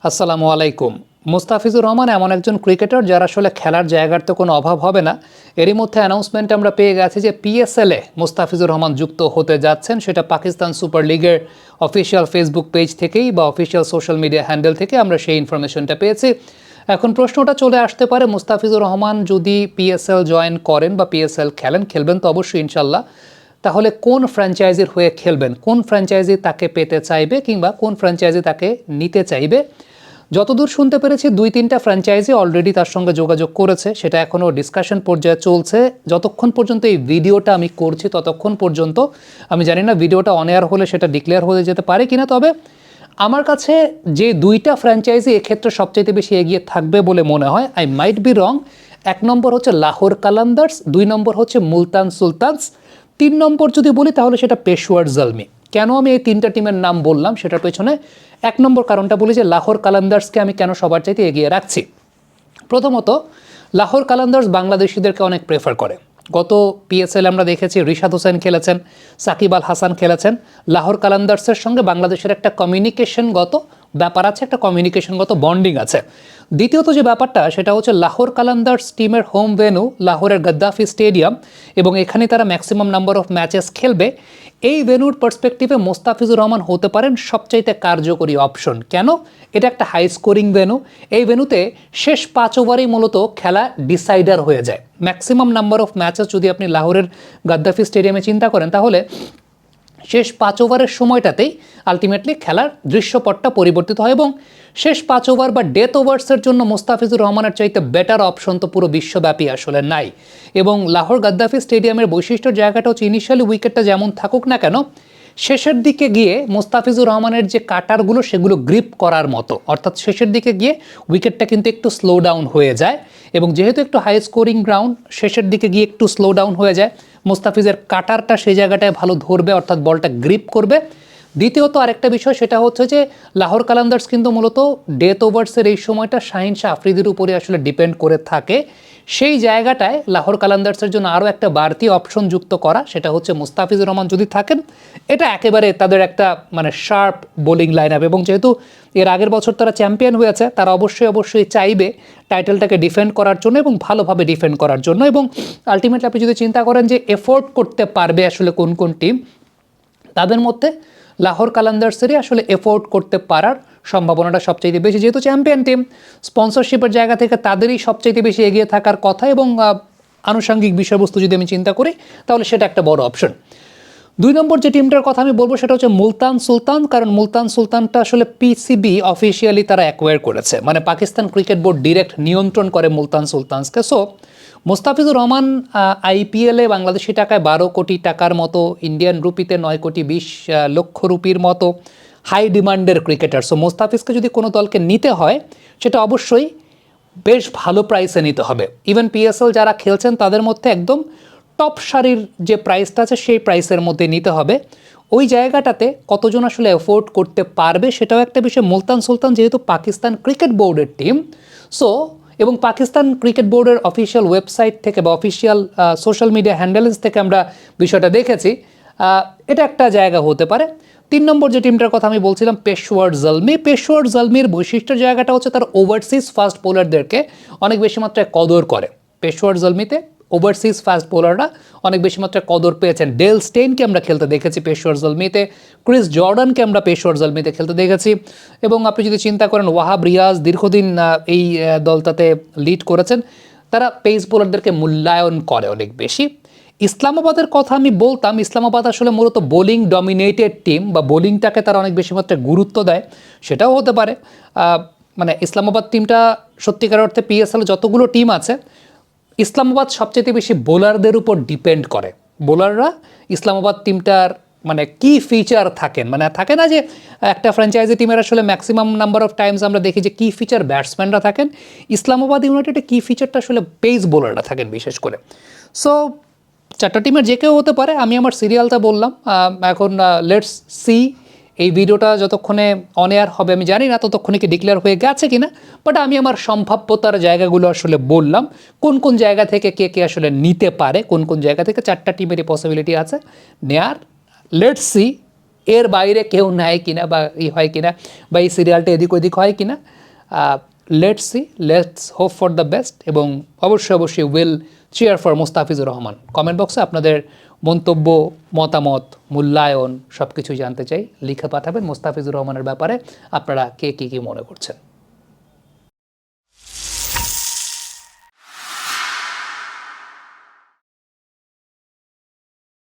আসসালামু আলাইকুম। মুস্তাফিজুর রহমান এমন একজন ক্রিকেটার যার আসলে খেলার জায়গার তো কোনো অভাব হবে না। এরই মধ্যে অ্যানাউন্সমেন্ট আমরা পেয়ে গেছি যে পিএসএলে মুস্তাফিজুর রহমান যুক্ত হতে যাচ্ছেন। সেটা পাকিস্তান সুপার লিগের অফিসিয়াল ফেসবুক পেজ থেকেই বা অফিসিয়াল সোশ্যাল মিডিয়া হ্যান্ডেল থেকে আমরা সেই ইনফরমেশনটা পেয়েছি। এখন প্রশ্নটা চলে আসতে পারে, মুস্তাফিজুর রহমান যদি পিএসএল জয়েন করেন বা পিএসএল খেলবেন তো অবশ্যই ইনশাল্লাহ, তাহলে কোন ফ্র্যাঞ্চাইজির হয়ে খেলবেন, কোন ফ্র্যাঞ্চাইজি তাকে পেতে চাইবে কিংবা কোন ফ্র্যাঞ্চাইজি তাকে নিতে চাইবে। যতদূর শুনতে পেরেছি 2-3টা ফ্র্যাঞ্চাইজি অলরেডি তার সঙ্গে যোগাযোগ করেছে, সেটা এখনও ডিসকাশন পর্যায়ে চলছে। যতক্ষণ পর্যন্ত এই ভিডিওটা আমি করছি ততক্ষণ পর্যন্ত আমি জানি না ভিডিওটা অন এয়ার হলে সেটা ডিক্লেয়ার হয়ে যেতে পারে কিনা, তবে আমার কাছে যে 2টা ফ্র্যাঞ্চাইজি এক্ষেত্রে সবচাইতে বেশি এগিয়ে থাকবে বলে মনে হয়, আই মাইট বি রং। 1 নম্বর হচ্ছে লাহোর কালান্দার্স, 2 নম্বর হচ্ছে মুলতান সুলতানস, 3 নম্বর যদি বলি তাহলে সেটা পেশোয়ার জলমি। কেন আমি এই 3টা টিমের নাম বললাম সেটার পেছনে 1 নম্বর কারণটা বলি যে লাহোর কালান্দার্সকে আমি কেন সবার চাইতে এগিয়ে রাখছি। প্রথমত, লাহোর কালান্দার্স বাংলাদেশিদেরকে অনেক প্রেফার করে। গত পিএসএল আমরা দেখেছি রিশাদ হোসেন খেলেছেন, সাকিব আল হাসান খেলেছেন। লাহোর কালান্দার্সের সঙ্গে বাংলাদেশের একটা কমিউনিকেশনগত ব্যাপার আছে, একটা কমিউনিকেশনগত বন্ডিং আছে। দ্বিতীয়ত যে ব্যাপারটা সেটা হচ্ছে লাহোর কালান্দার্স টিমের হোম ভেন্যু লাহোরের গদ্দাফি স্টেডিয়াম, এবং এখানে তারা ম্যাক্সিমাম নাম্বার অফ ম্যাচেস খেলবে। এই ভেন্যুর পার্সপেক্টিভে মোস্তাফিজুর রহমান হতে পারেন সবচাইতে কার্যকরী অপশন। কেন? এটা একটা হাই স্কোরিং ভেন্যু। এই ভেন্যুতে শেষ 5 ওভারেই মূলত খেলা ডিসাইডার হয়ে যায়। ম্যাক্সিমাম নাম্বার অফ ম্যাচেস যদি আপনি লাহোরের গদ্দাফি স্টেডিয়ামে চিন্তা করেন, তাহলে শেষ 5 ওভারের সময়টাতেই আলটিমেটলি খেলার দৃশ্যপটটা পরিবর্তিত হয়, এবং শেষ 5 ওভার বা ডেথ ওভার্সের জন্য মোস্তাফিজুর রহমানের চাইতে বেটার অপশন তো পুরো বিশ্বব্যাপী আসলে নাই। এবং লাহোর গদ্দাফি স্টেডিয়ামের বৈশিষ্ট্যের জায়গাটা হচ্ছে ইনিশিয়ালি উইকেটটা যেমন থাকুক না কেন, শেষের দিকে গিয়ে মোস্তাফিজুর রহমানের যে কাটারগুলো সেগুলো গ্রিপ করার মতো, অর্থাৎ শেষের দিকে গিয়ে উইকেটটা কিন্তু একটু স্লো ডাউন হয়ে যায়, এবং যেহেতু একটু হাই স্কোরিং গ্রাউন্ড, শেষের দিকে গিয়ে একটু স্লো ডাউন হয়ে যায়। মোস্তাফিজের কাটারটা সেই জায়গাটায় ভালো ধরবে, অর্থাৎ বলটা গ্রিপ করবে। দ্বিতীয়ত আরেকটা বিষয় সেটা হচ্ছে যে লাহোর কালান্দার্স কিন্তু মূলত ডেথ ওভার্সের এই সময়টা শাহিন শাহ আফ্রিদির উপরে আসলে ডিপেন্ড করে থাকে। সেই জায়গাটায় লাহোর কালান্দার্সের জন্য আরও একটা বাড়তি অপশন যুক্ত করা, সেটা হচ্ছে মুস্তাফিজুর রহমান যদি থাকেন, এটা একেবারে তাদের একটা শার্প বোলিং লাইন আপ। এবং যেহেতু এর আগের বছর তারা চ্যাম্পিয়ন হয়েছে, তারা অবশ্যই চাইবে টাইটেলটাকে ডিফেন্ড করার জন্য এবং ভালোভাবে ডিফেন্ড করার জন্য। এবং আলটিমেটলি আপনি যদি চিন্তা করেন যে এফোর্ড করতে পারবে আসলে কোন কোন টিম, তাদের মধ্যে লাহোর কালান্দার্সেরই আসলে এফোর্ড করতে পারার সম্ভাবনাটা সবচাইতে বেশি। যেহেতু চ্যাম্পিয়ন টিম, স্পন্সরশিপের জায়গা থেকে তাদেরই সবচাইতে বেশি এগিয়ে থাকার কথা, এবং আনুষঙ্গিক বিষয়বস্তু যদি আমি চিন্তা করি তাহলে সেটা একটা বড় অপশন। 2 নম্বর যে টিমটার কথা আমি বলবো সেটা হচ্ছে মুলতান সুলতান, কারণ মুলতান সুলতানটা আসলে পিসিবি অফিসিয়ালি তারা অ্যাকোয়ার করেছে, পাকিস্তান ক্রিকেট বোর্ড ডিরেক্ট নিয়ন্ত্রণ করে মুলতান সুলতানসকে। সো মুস্তাফিজুর রহমান আইপিএলে বাংলাদেশি টাকায় 12 কোটি টাকার মতো, ইন্ডিয়ান রুপিতে 9 কোটি 20 লক্ষ রুপির মতো হাই ডিমান্ডের ক্রিকেটার। সো মুস্তাফিজকে যদি কোনো দলকে নিতে হয় সেটা অবশ্যই বেশ ভালো প্রাইসে নিতে হবে। ইভেন পিএসএল যারা খেলছেন তাদের মধ্যে একদম টপ সারির যে প্রাইসটা আছে সেই প্রাইসের মধ্যে নিতে হবে। ওই জায়গাটাতে কতজন আসলে অ্যাফোর্ড করতে পারবে সেটাও একটা বিষয়। মুলতান সুলতান যেহেতু পাকিস্তান ক্রিকেট বোর্ডের টিম, সো এবং পাকিস্তান ক্রিকেট বোর্ডের অফিসিয়াল ওয়েবসাইট থেকে বা অফিসিয়াল সোশ্যাল মিডিয়া হ্যান্ডেলস থেকে আমরা বিষয়টা দেখেছি, এটা একটা জায়গা হতে পারে। 3 নম্বর যে টিমটার কথা আমি বলছিলাম পেশোয়ার জলমি। পেশোয়ার জলমির বৈশিষ্ট্যের জায়গাটা হচ্ছে তার ওভারসিজ ফাস্ট বোলারদেরকে অনেক বেশি মাত্রায় কদর করে। পেশোয়ার জলমিতে ওভারসিজ ফাস্ট বোলাররা অনেক বেশি মাত্রায় কদর পেয়েছেন। ডেল স্টেইনকে আমরা খেলতে দেখেছি পেশোয়ার জলমিতে, ক্রিস জর্ডানকে আমরা পেশোয়ার জলমিতে খেলতে দেখেছি। এবং আপনি যদি চিন্তা করেন ওয়াহাব রিয়াজ দীর্ঘদিন এই দলটাতে লিড করেছেন, তারা পেস বোলারদেরকে মূল্যায়ন করে অনেক বেশি। ইসলামাবাদের কথা আমি বলতাম, ইসলামাবাদ আসলে মূলত বোলিং ডমিনেটেড টিম, বা বোলিংটাকে তারা অনেক বেশি মাত্রায় গুরুত্ব দেয়, সেটাও হতে পারে। ইসলামাবাদ টিমটা সত্যিকার অর্থে পিএসএল যতগুলো টিম আছে, ইসলামাবাদ সবচেয়ে বেশি বোলারদের উপর ডিপেন্ড করে। বোলাররা ইসলামাবাদ টিমটার কি ফিচার থাকেন, থাকে না যে একটা ফ্র্যাঞ্চাইজি টিমের আসলে ম্যাক্সিমাম নাম্বার অফ টাইমস আমরা দেখি যে কি ফিচার ব্যাটসম্যানরা থাকেন, ইসলামাবাদ ইউনাইটেডের কি ফিচারটা আসলে পেস বোলাররা থাকেন বিশেষ করে। সো 4টা টিমের যে কেউ হতে পারে। আমি আমার সিরিয়ালটা বললাম, এখন লেটস সি এই ভিডিওটা যতক্ষণে অন এয়ার হবে আমি জানি না ততক্ষণে কি ডিক্লেয়ার হয়ে গেছে কিনা, বাট আমি আমার সম্ভাব্যতার জায়গাগুলো আসলে বললাম, কোন কোন জায়গা থেকে কে কে আসলে নিতে পারে, কোন কোন জায়গা থেকে 4টা টিমেরই পসিবিলিটি আছে নেয়ার। লেটস সি এর বাইরে কেউ নেয় কিনা বা হয় কিনা বা এই সিরিয়ালটা এদিক ওদিক হয় কিনা, let's see, let's hope for the best. এবং অবশ্যই will cheer for Mustafizur Rahman. Comment বক্সে আপনাদের মন্তব্য, মতামত, মূল্যায়ন সব কিছুই জানতে চাই, লিখে পাঠাবেন মোস্তাফিজুর রহমানের ব্যাপারে আপনারা কে কী মনে করছেন।